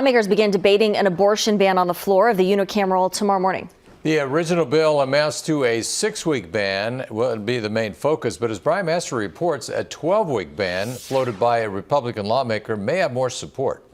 Lawmakers begin debating an abortion ban on the floor of the unicameral tomorrow morning. The original bill amounts to a 6-week ban will be the main focus, but as Brian Master reports, a 12-week ban floated by a Republican lawmaker may have more support.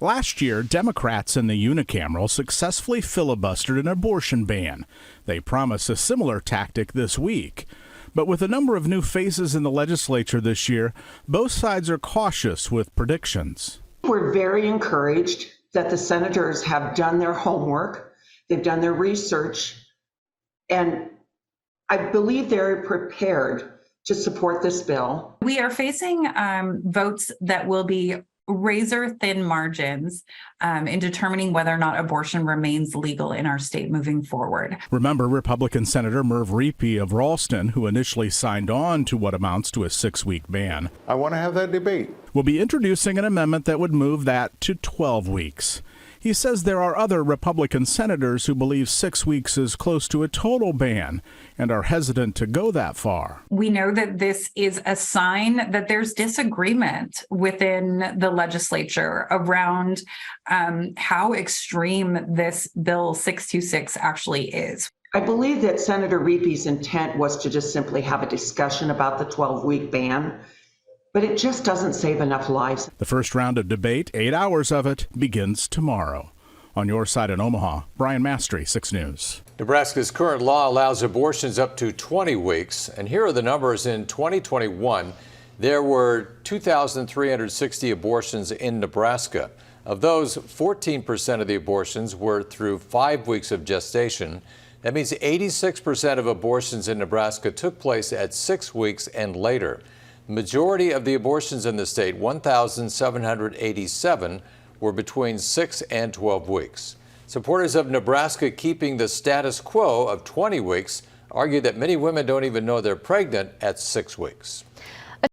Last year, Democrats in the unicameral successfully filibustered an abortion ban. They promise a similar tactic this week. But with a number of new faces in the legislature this year, both sides are cautious with predictions. We're very encouraged that the senators have done their homework, they've done their research, and I believe they're prepared to support this bill. We are facing votes that will be razor-thin margins in determining whether or not abortion remains legal in our state moving forward. Remember Republican Senator Merv Reepe of Ralston, who initially signed on to what amounts to a 6-week ban. I want to have that debate. Will be introducing an amendment that would move that to 12 weeks. He says there are other Republican senators who believe 6 weeks is close to a total ban and are hesitant to go that far. We know that this is a sign that there's disagreement within the legislature around how extreme this Bill 626 actually is. I believe that Senator Reepe's intent was to just simply have a discussion about the 12-week ban, but it just doesn't save enough lives. The first round of debate, 8 hours of it, begins tomorrow. On your side in Omaha, Brian Mastry, 6 News. Nebraska's current law allows abortions up to 20 weeks, and here are the numbers. In 2021, there were 2,360 abortions in Nebraska. Of those, 14% of the abortions were through 5 weeks of gestation. That means 86% of abortions in Nebraska took place at 6 weeks and later. Majority of the abortions in the state, 1,787, were between 6 and 12 weeks. Supporters of Nebraska keeping the status quo of 20 weeks argue that many women don't even know they're pregnant at 6 weeks.